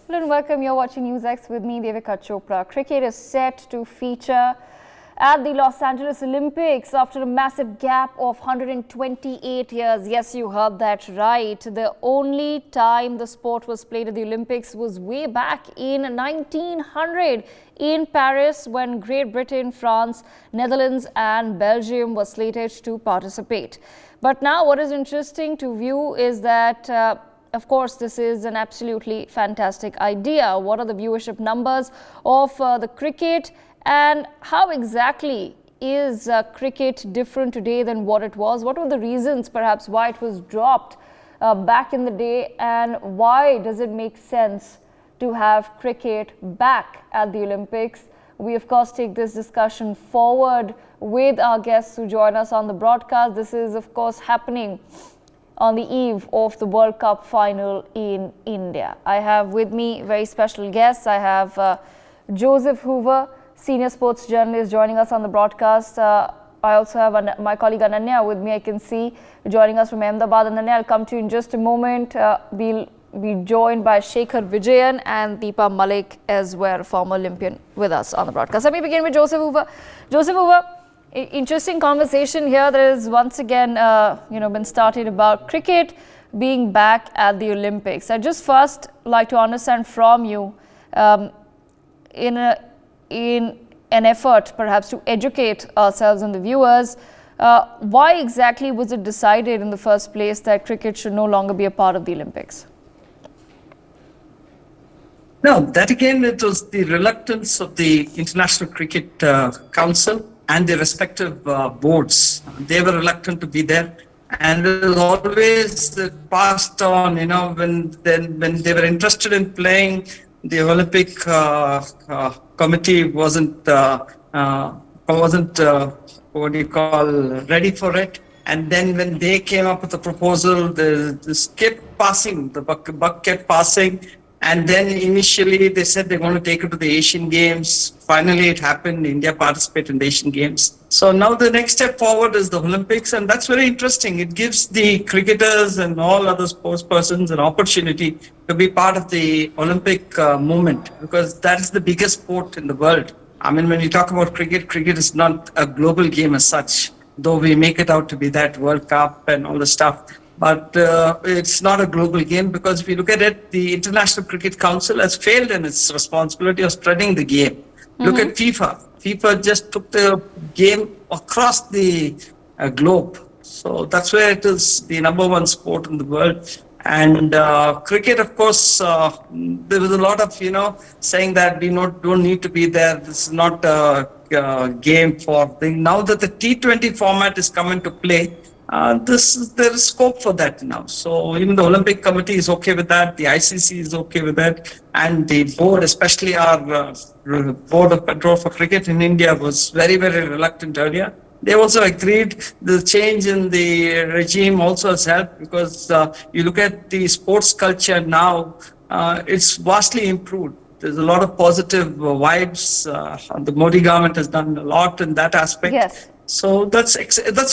Hello and welcome. You're watching NewsX with me, Devika Chopra. Cricket is set to feature at the Los Angeles Olympics after a massive gap of 128 years. Yes, you heard that right. The only time the sport was played at the Olympics was way back in 1900 in Paris, when Great Britain, France, Netherlands and Belgium were slated to participate. But now what is interesting to view is that of course, this is an absolutely fantastic idea. What are the viewership numbers of the cricket, and how exactly is cricket different today than what it was? What were the reasons perhaps why it was dropped back in the day, and why does it make sense to have cricket back at the Olympics? We of course take this discussion forward with our guests who join us on the broadcast. This is of course happening on the eve of the World Cup final in India. I have with me very special guests. I have Joseph Hoover, senior sports journalist, joining us on the broadcast. I also have my colleague Ananya with me, I can see, joining us from Ahmedabad. Ananya, I'll come to you in just a moment. We'll be joined by Shekhar Vijayan and Deepa Malik as well, former Olympian, with us on the broadcast. Let me begin with Joseph Hoover. Joseph Hoover, interesting conversation here. There is once again, been started about cricket being back at the Olympics. I'd just first like to understand from you, in an effort perhaps to educate ourselves and the viewers, why exactly was it decided in the first place that cricket should no longer be a part of the Olympics? No, that again, it was the reluctance of the International Cricket Council and the respective boards. They were reluctant to be there, and it was always passed on. When they were interested in playing, the Olympic committee wasn't ready for it. And then when they came up with the proposal, this kept passing. The buck kept passing. And then initially they said they're going to take it to the Asian Games. Finally, it happened. India participated in the Asian Games. So now the next step forward is the Olympics. And that's very interesting. It gives the cricketers and all other sports persons an opportunity to be part of the Olympic movement, because that is the biggest sport in the world. I mean, when you talk about cricket, cricket is not a global game as such, though we make it out to be that World Cup and all the stuff. But it's not a global game, because if you look at it, the International Cricket Council has failed in its responsibility of spreading the game. Look at FIFA. FIFA just took the game across the globe. So that's where it is the number one sport in the world. And cricket, of course, there was a lot of, saying that we don't need to be there. This is not a game for thing. Now that the T20 format is coming to play, there is scope for that now. So even the Olympic Committee is okay with that, the ICC is okay with that, and the board, especially our Board of Control for Cricket in India, was very, very reluctant earlier. They also agreed. The change in the regime also has helped, because you look at the sports culture now, it's vastly improved. There's a lot of positive vibes. The Modi government has done a lot in that aspect. Yes. So that's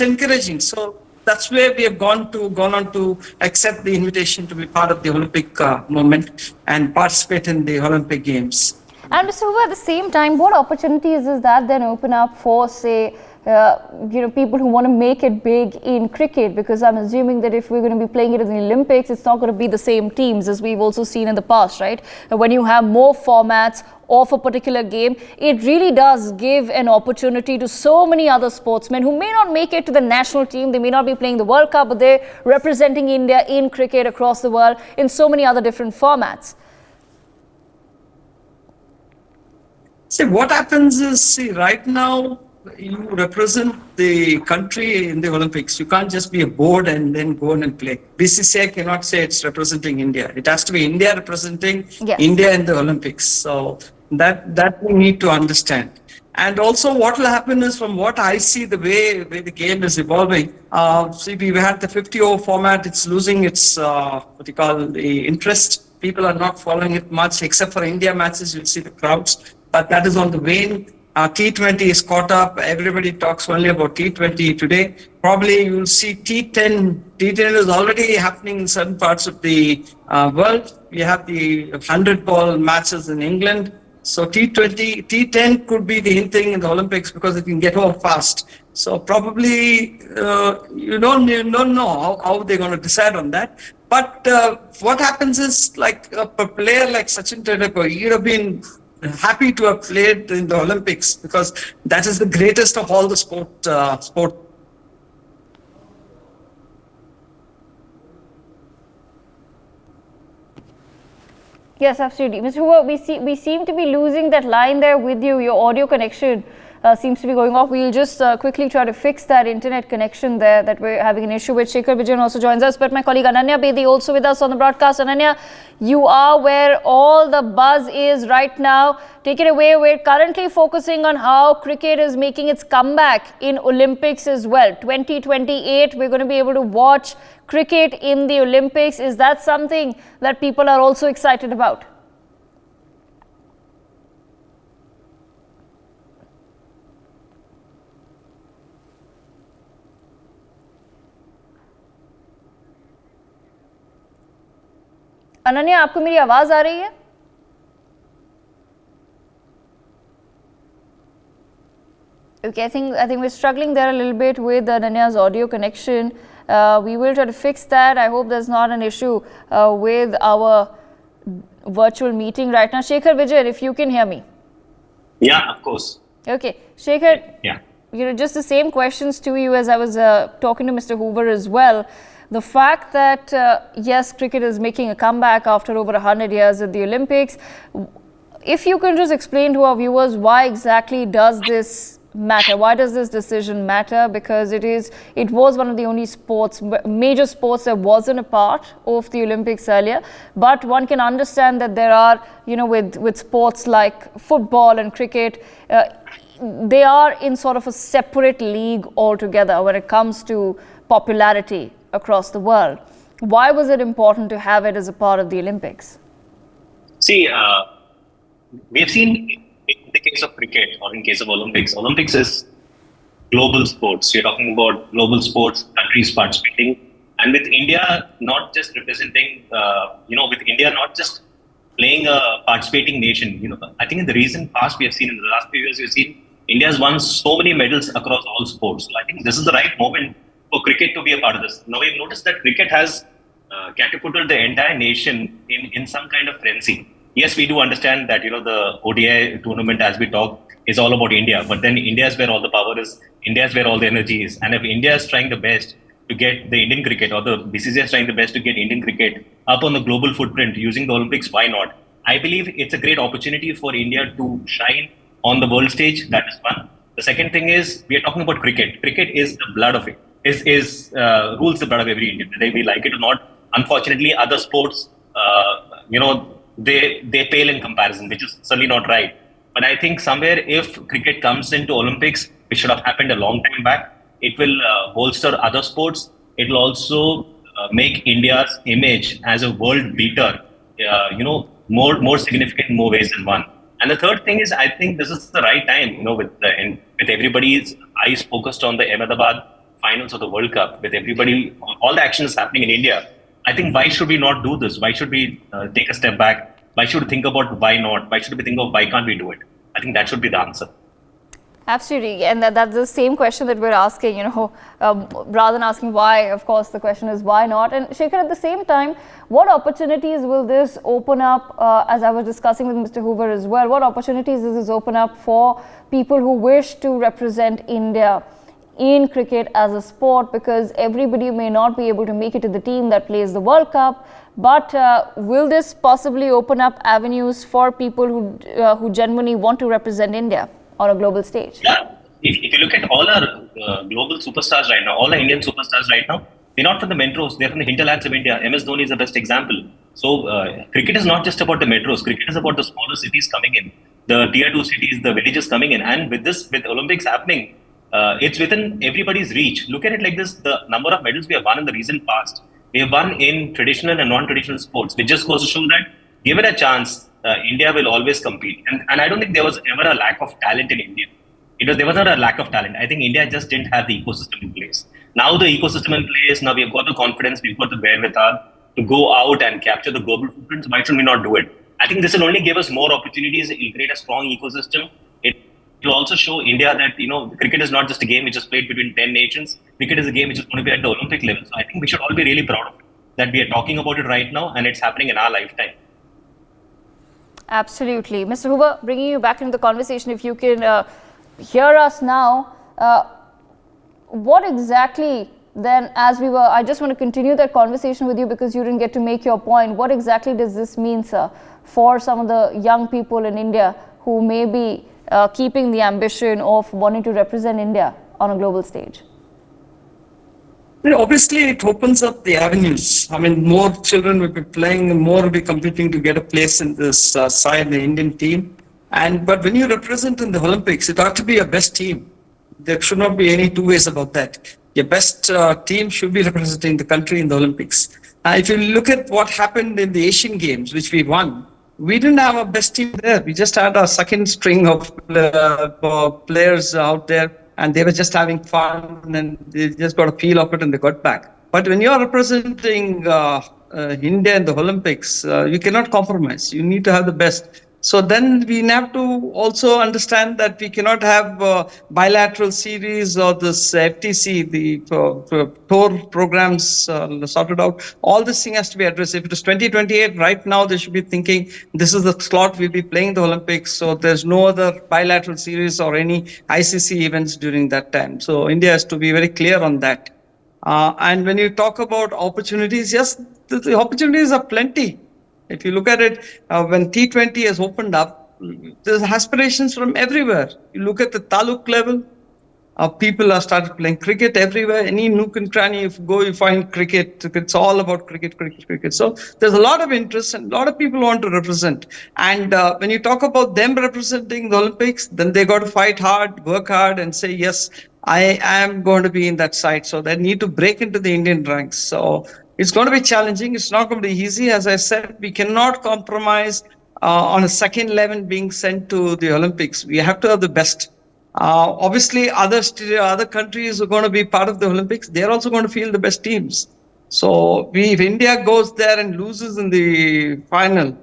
encouraging. So that's where we have gone on to accept the invitation to be part of the Olympic movement and participate in the Olympic Games. And Mr. Hoover, at the same time, what opportunities does that then open up for, say, people who want to make it big in cricket? Because I'm assuming that if we're going to be playing it in the Olympics, it's not going to be the same teams as we've also seen in the past, right? And when you have more formats of a particular game, it really does give an opportunity to so many other sportsmen who may not make it to the national team. They may not be playing the World Cup, but they're representing India in cricket across the world in so many other different formats. See, what happens is, right now, you represent the country in the Olympics. You can't just be a board and then go in and play. BCCI cannot say it's representing India. It has to be India representing India in the Olympics. So that we need to understand. And also what will happen is, from what I see, the way the game is evolving, see, we had the 50-over format. It's losing its, the interest. People are not following it much, except for India matches. You'll see the crowds. But that is on the wane. T20 is caught up. Everybody talks only about T20 today. Probably you'll see T10. T10 is already happening in certain parts of the world. We have the 100-ball matches in England. So T20, T10 could be the thing in the Olympics because it can get over fast. So probably you don't know how they're going to decide on that. But what happens is, like a player like Sachin Tendulkar, he'd have been happy to have played in the Olympics because that is the greatest of all the sport. Yes, absolutely. Mr. Hoover, we seem to be losing that line there with you. Your audio connection seems to be going off. We'll just quickly try to fix that internet connection there that we're having an issue with. Shekhar Vijayan also joins us, but my colleague Ananya Bedi also with us on the broadcast. Ananya, you are where all the buzz is right now. Take it away. We're currently focusing on how cricket is making its comeback in Olympics as well. 2028, we're going to be able to watch cricket in the Olympics. Is that something that people are also excited about? Ananya, आपको मेरी आवाज आ रही है? Okay, I think we're struggling there a little bit with Ananya's audio connection. We will try to fix that. I hope there's not an issue with our virtual meeting right now. Shekhar Vijay, if you can hear me. Yeah, of course. Okay, Shekhar. Yeah. Just the same questions to you as I was talking to Mr. Hoover as well. The fact that, yes, cricket is making a comeback after over 100 years at the Olympics. If you can just explain to our viewers why exactly does this matter? Why does this decision matter? Because it was one of the only major sports that wasn't a part of the Olympics earlier. But one can understand that there are, with sports like football and cricket, they are in sort of a separate league altogether when it comes to popularity across the world. Why was it important to have it as a part of the Olympics? See, we have seen in the case of cricket or in case of Olympics is global sports. You're talking about global sports, countries participating, and with India not just representing, with India not just playing a participating nation. I think in the recent past in the last few years, we've seen India has won so many medals across all sports. So I think this is the right moment for cricket to be a part of this. Now we've noticed that cricket has catapulted the entire nation in some kind of frenzy. Yes, we do understand that the ODI tournament, as we talk, is all about India. But then India is where all the power is. India is where all the energy is. And if India is trying the best to get the Indian cricket, or the BCCI is trying the best to get Indian cricket up on the global footprint using the Olympics, why not? I believe it's a great opportunity for India to shine on the world stage. That is one. The second thing is, we are talking about cricket. Cricket is the blood of it. Rules the blood of every Indian, whether we like it or not. Unfortunately, other sports, they pale in comparison, which is certainly not right. But I think somewhere, if cricket comes into Olympics, which should have happened a long time back, it will bolster other sports. It will also make India's image as a world beater, more significant in more ways than one. And the third thing is, I think this is the right time, with everybody's eyes focused on the Ahmedabad finals of the World Cup, with all the action is happening in India. I think, why should we not do this? Why should we take a step back? Why should we think about why not? Why should we think of why can't we do it? I think that should be the answer. Absolutely, and that's the same question that we're asking, rather than asking why, of course, the question is why not. And Shekhar, at the same time, what opportunities will this open up, as I was discussing with Mr. Hoover as well, what opportunities does this open up for people who wish to represent India in cricket as a sport? Because everybody may not be able to make it to the team that plays the World Cup, but will this possibly open up avenues for people who genuinely want to represent India on a global stage? Yeah, if you look at all our global superstars right now, all our Indian superstars right now, they're not from the metros, they're from the hinterlands of India. MS Dhoni is the best example. So cricket is not just about the metros, cricket is about the smaller cities coming in, the tier 2 cities, the villages coming in. And with Olympics happening, it's within everybody's reach. Look at it like this: the number of medals we have won in the recent past, we have won in traditional and non-traditional sports, which just goes to show that given a chance, India will always compete. And I don't think there was ever a lack of talent in India. There was not a lack of talent. I think India just didn't have the ecosystem in place. Now the ecosystem in place, now we've got the confidence, we've got the wherewithal to go out and capture the global footprints. Why should we not do it? I think this will only give us more opportunities. It will create a strong ecosystem. It will also show India that, cricket is not just a game which is played between 10 nations. Cricket is a game which is going to be at the Olympic level. So I think we should all be really proud of it, that we are talking about it right now and it's happening in our lifetime. Absolutely. Mr. Hoover, bringing you back into the conversation, if you can hear us now, what exactly then, I just want to continue that conversation with you because you didn't get to make your point. What exactly does this mean, sir, for some of the young people in India who may be keeping the ambition of wanting to represent India on a global stage? Obviously, it opens up the avenues. I mean, more children will be playing, more will be competing to get a place in this side, the Indian team. But when you represent in the Olympics, it ought to be your best team. There should not be any two ways about that. Your best team should be representing the country in the Olympics. If you look at what happened in the Asian Games, which we won, we didn't have our best team there. We just had our second string of players out there, and they were just having fun, and they just got a feel of it, and they got back. But when you're representing India in the Olympics, you cannot compromise. You need to have the best. So then we have to also understand that we cannot have bilateral series or this FTC, the tour programs sorted out. All this thing has to be addressed. If it is 2028, right now they should be thinking this is the slot we'll be playing the Olympics. So there's no other bilateral series or any ICC events during that time. So India has to be very clear on that. And when you talk about opportunities, yes, the opportunities are plenty. If you look at it, when T20 has opened up, there's aspirations from everywhere. You look at the taluk level, people have started playing cricket everywhere. Any nook and cranny, if you go, you find cricket. It's all about cricket. So there's a lot of interest and a lot of people want to represent. And when you talk about them representing the Olympics, then they got to fight hard, work hard and say, yes, I am going to be in that side. So they need to break into the Indian ranks. So it's going to be challenging. It's not going to be easy. As I said, we cannot compromise on a second 11 being sent to the Olympics. We have to have the best. Obviously, other countries are going to be part of the Olympics. They're also going to field the best teams. So if India goes there and loses in the final,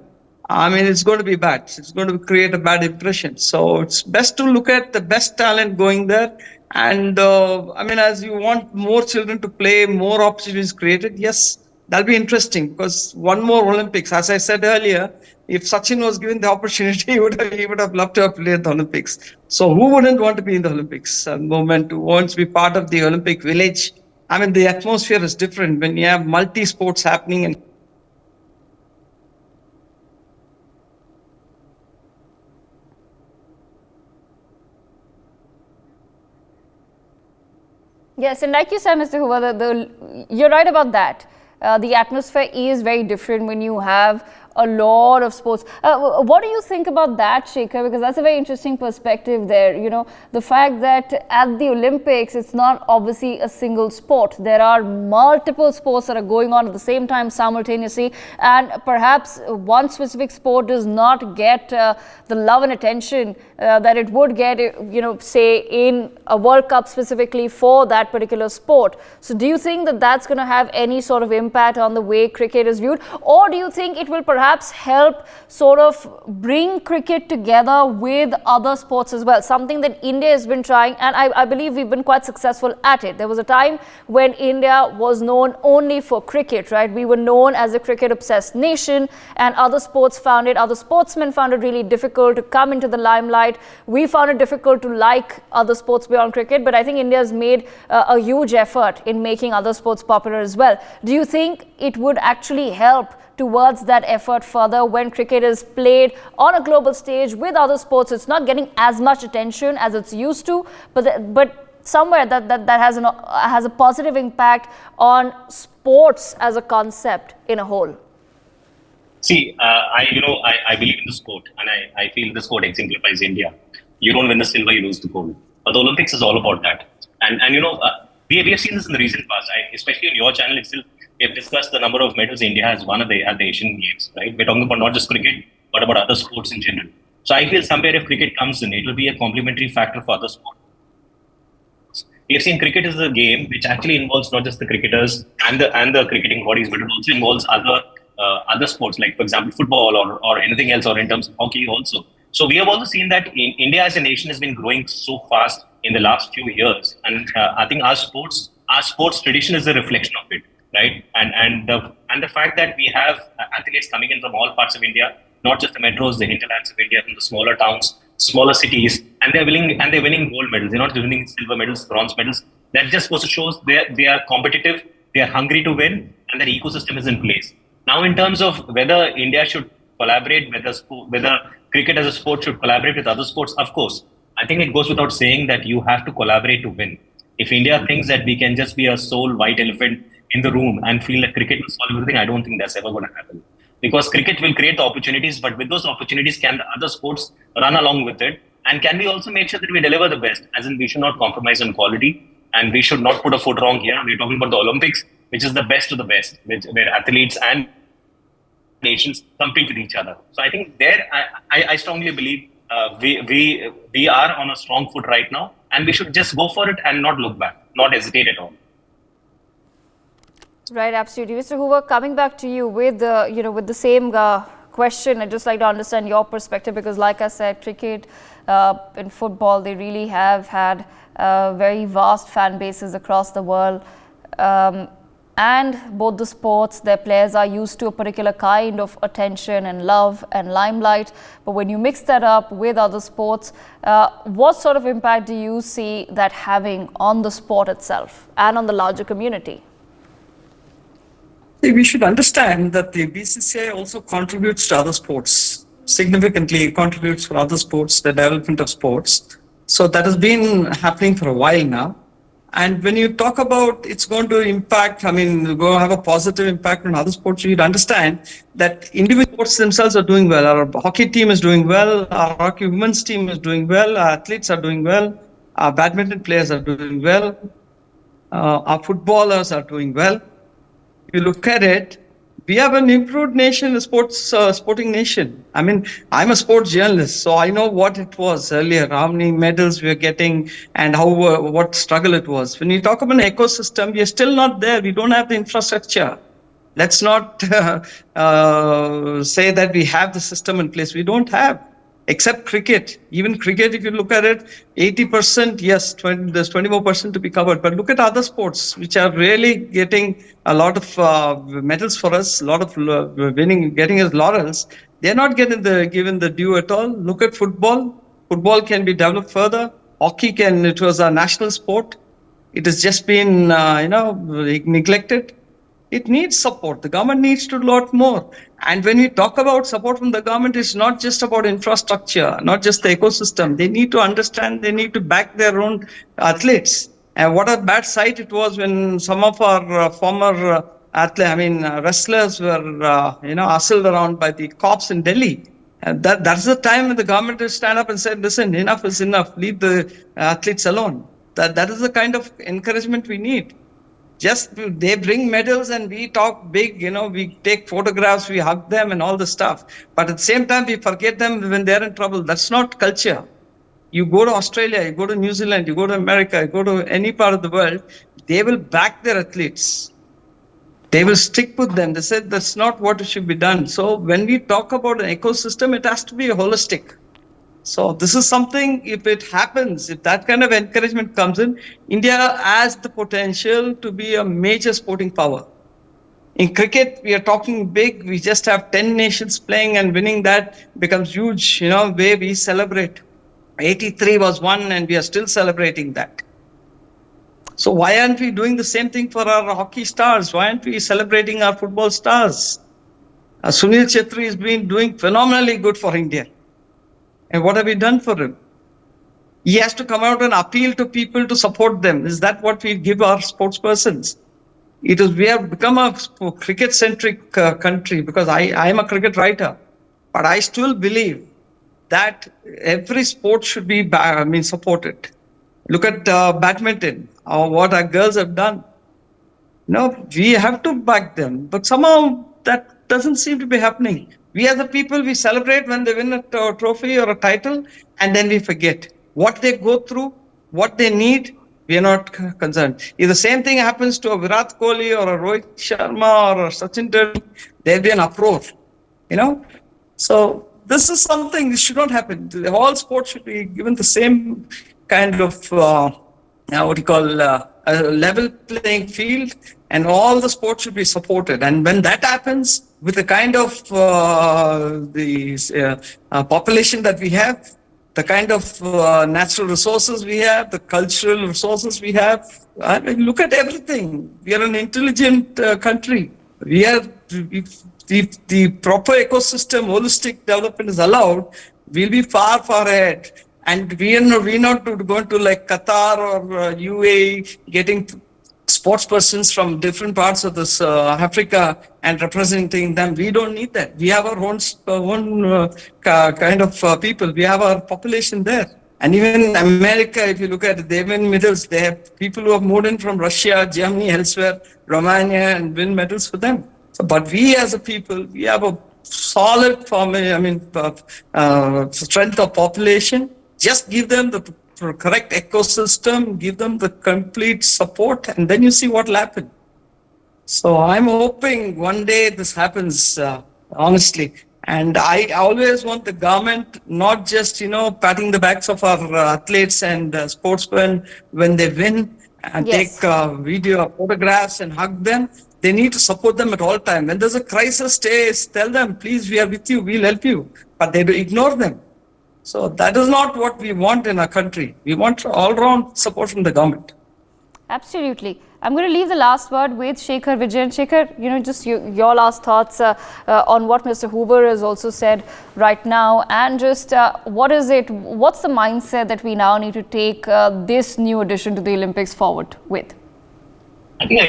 I mean, it's going to be bad. It's going to create a bad impression. So it's best to look at the best talent going there. And I mean, as you want more children to play, more opportunities created, yes, that'll be interesting because one more Olympics. As I said earlier, if Sachin was given the opportunity, he would have loved to have played the Olympics. So who wouldn't want to be in the Olympics? A moment who wants to be part of the Olympic village. I mean, the atmosphere is different when you have multi-sports happening and yes, and like you said, Mr. Hoover, you're right about that. The atmosphere is very different when you have a lot of sports. What do you think about that, Shekhar? Because that's a very interesting perspective there. You know, the fact that at the Olympics, it's not obviously a single sport. There are multiple sports that are going on at the same time simultaneously. And perhaps one specific sport does not get the love and attention that it would get, you know, say in a World Cup specifically for that particular sport. So do you think that that's going to have any sort of impact on the way cricket is viewed? Or do you think it will perhaps help sort of bring cricket together with other sports as well? Something that India has been trying, and I believe we've been quite successful at it. There was a time when India was known only for cricket, right? We were known as a cricket-obsessed nation, and other sportsmen found it really difficult to come into the limelight. We found it difficult to like other sports beyond cricket, but I think India has made a huge effort in making other sports popular as well. Do you think it would actually help towards that effort further when cricket is played on a global stage with other sports? It's not getting as much attention as it's used to, but somewhere that has a positive impact on sports as a concept in a whole. See, I believe in this quote, and I feel this quote exemplifies India. You don't win the silver, you lose the gold. But the Olympics is all about that. And we have seen this in the recent past. Especially on your channel itself, we have discussed the number of medals India has won at the Asian Games, right? We're talking about not just cricket, but about other sports in general. So I feel somewhere if cricket comes in, it will be a complementary factor for other sports. We have seen cricket is a game which actually involves not just the cricketers and the cricketing bodies, but it also involves other sports, like for example football or anything else, or in terms of hockey also. So we have also seen that India as a nation has been growing so fast in the last few years, and I think our sports tradition is a reflection of it, right? And the fact that we have athletes coming in from all parts of India, not just the metros, the hinterlands of India, from the smaller towns, smaller cities, and they're winning gold medals. They're not winning silver medals, bronze medals. That just goes to show they are competitive, they are hungry to win, and that ecosystem is in place. Now, in terms of whether India should collaborate, whether cricket as a sport should collaborate with other sports, of course, I think it goes without saying that you have to collaborate to win. If India thinks that we can just be a sole white elephant in the room and feel that cricket will solve everything, I don't think that's ever going to happen. Because cricket will create the opportunities, but with those opportunities, can the other sports run along with it? And can we also make sure that we deliver the best? As in, we should not compromise on quality, and we should not put a foot wrong here. We're talking about the Olympics, which is the best of the best, where athletes and nations compete with each other. So I think there, I strongly believe we are on a strong foot right now, and we should just go for it and not look back, not hesitate at all. Right, absolutely. Mr. Hoover, coming back to you with with the same question, I'd just like to understand your perspective, because like I said, cricket and football, they really have had very vast fan bases across the world. And both the sports, their players are used to a particular kind of attention and love and limelight. But when you mix that up with other sports, what sort of impact do you see that having on the sport itself and on the larger community? We should understand that the BCCI also contributes to other sports, significantly contributes for other sports, the development of sports. So that has been happening for a while now. And when you talk about it's going to impact, going to have a positive impact on other sports, you should understand that individual sports themselves are doing well. Our hockey team is doing well. Our hockey women's team is doing well. Our athletes are doing well. Our badminton players are doing well. Our footballers are doing well. If you look at it, we have an improved nation, a sporting nation. I'm a sports journalist, so I know what it was earlier, how many medals we are getting and what struggle it was. When you talk about an ecosystem, we are still not there. We don't have the infrastructure. Let's not say that we have the system in place. We don't have. Except cricket. Even cricket, if you look at it, 80%, yes, there's 24% to be covered. But look at other sports, which are really getting a lot of medals for us, a lot of getting us laurels. They're not given the due at all. Look at football. Football can be developed further. Hockey it was a national sport. It has just been, neglected. It needs support. The government needs to do a lot more. And when we talk about support from the government, it's not just about infrastructure, not just the ecosystem. They need to understand, they need to back their own athletes. And what a bad sight it was when some of our former wrestlers were, hustled around by the cops in Delhi. And that's the time when the government will stand up and say, listen, enough is enough. Leave the athletes alone. That is the kind of encouragement we need. Just they bring medals and we talk big, we take photographs, we hug them and all the stuff. But at the same time, we forget them when they're in trouble. That's not culture. You go to Australia, you go to New Zealand, you go to America, you go to any part of the world, they will back their athletes. They will stick with them. They said that's not what should be done. So when we talk about an ecosystem, it has to be holistic. So this is something, if it happens, if that kind of encouragement comes in, India has the potential to be a major sporting power. In cricket, we are talking big. We just have 10 nations playing and winning that becomes huge, way we celebrate. 83 was one and we are still celebrating that. So why aren't we doing the same thing for our hockey stars? Why aren't we celebrating our football stars? Sunil Chhetri has been doing phenomenally good for India. And what have we done for him? He has to come out and appeal to people to support them. Is that what we give our sportspersons? We have become a cricket-centric country, because I am a cricket writer. But I still believe that every sport should be supported. Look at badminton, what our girls have done. We have to back them. But somehow that doesn't seem to be happening. We as a people, we celebrate when they win a trophy or a title, and then we forget what they go through, what they need. We are not concerned. If the same thing happens to a Virat Kohli or a Rohit Sharma or a Sachin Tendulkar, there'll be an uproar, you know. So this is something, this should not happen. All sports should be given the same kind of what you call a level playing field, and all the sports should be supported. And when that happens, with the kind of population that we have, the kind of natural resources we have, the cultural resources we have, I mean, look at everything. We are an intelligent country. We are, if the proper ecosystem, holistic development is allowed, we'll be far, far ahead. And we're not going to like Qatar or UAE getting sports persons from different parts of this Africa and representing them. We don't need that. We have our own kind of people. We have our population there. And even in America, if you look at it, they win medals. They have people who have moved in from Russia, Germany, elsewhere, Romania, and win medals for them. So, but we as a people, we have a solid strength of population. Just give them the correct ecosystem, give them the complete support, and then you see what will happen. So I'm hoping one day this happens, honestly. And I always want the government not just, patting the backs of our athletes and sportsmen when they win and Yes. take video photographs and hug them. They need to support them at all times. When there's a crisis, tell them, please, we are with you, we'll help you. But they do ignore them. So that is not what we want in our country. We want all-round support from the government. Absolutely. I'm going to leave the last word with Shekhar Vijayan. Shekhar, just your last thoughts on what Mr. Hoover has also said right now, and just what's the mindset that we now need to take this new addition to the Olympics forward with? I think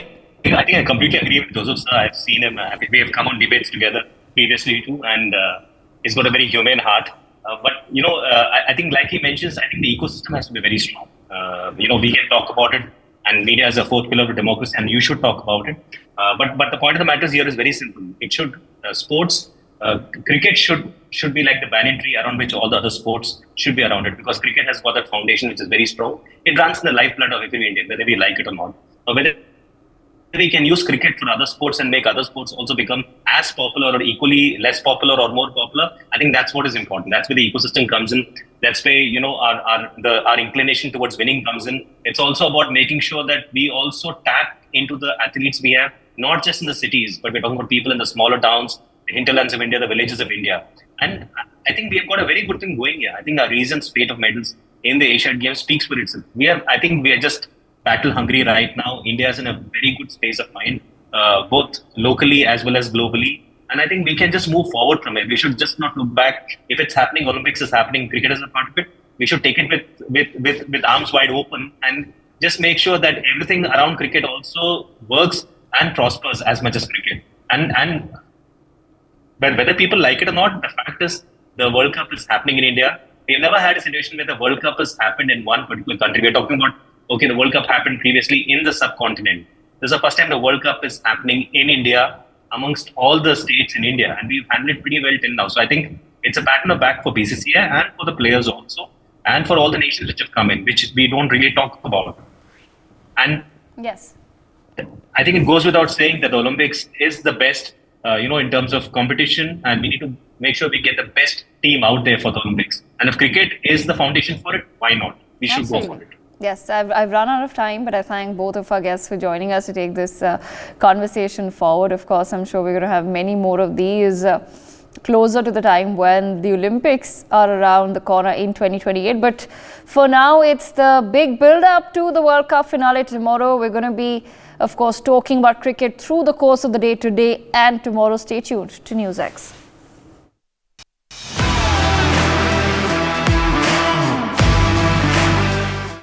I completely agree with Joseph sir. I've seen him. We have come on debates together previously too, and he's got a very humane heart. But I think, like he mentions, I think the ecosystem has to be very strong. We can talk about it, and media is a fourth pillar of democracy, and you should talk about it. But the point of the matter here is very simple. It should cricket should be like the banyan tree around which all the other sports should be around it, because cricket has got that foundation which is very strong. It runs in the lifeblood of every Indian, whether we like it or not. Or whether we can use cricket for other sports and make other sports also become as popular or equally less popular or more popular. I think that's what is important. That's where the ecosystem comes in. That's where our inclination towards winning comes in. It's also about making sure that we also tap into the athletes we have, not just in the cities, but we're talking about people in the smaller towns, the hinterlands of India, the villages of India. And I think we have got a very good thing going here. I think our recent spate of medals in the Asian Games speaks for itself. I think we are just battle hungry right now. India is in a very good space of mind, both locally as well as globally. And I think we can just move forward from it. We should just not look back. If it's happening, Olympics is happening, cricket is a part of it. We should take it with arms wide open and just make sure that everything around cricket also works and prospers as much as cricket. And whether people like it or not, the fact is the World Cup is happening in India. We've never had a situation where the World Cup has happened in one particular country. We're talking about, okay, the World Cup happened previously in the subcontinent. This is the first time the World Cup is happening in India amongst all the states in India, and we've handled it pretty well till now. So I think it's a pat on the back for BCCI and for the players also, and for all the nations which have come in, which we don't really talk about. And Yes. I think it goes without saying that the Olympics is the best, in terms of competition, and we need to make sure we get the best team out there for the Olympics. And if cricket is the foundation for it, why not? We should go for it. Yes, I've run out of time, but I thank both of our guests for joining us to take this conversation forward. Of course, I'm sure we're going to have many more of these closer to the time when the Olympics are around the corner in 2028. But for now, it's the big build-up to the World Cup finale tomorrow. We're going to be, of course, talking about cricket through the course of the day today and tomorrow. Stay tuned to NewsX.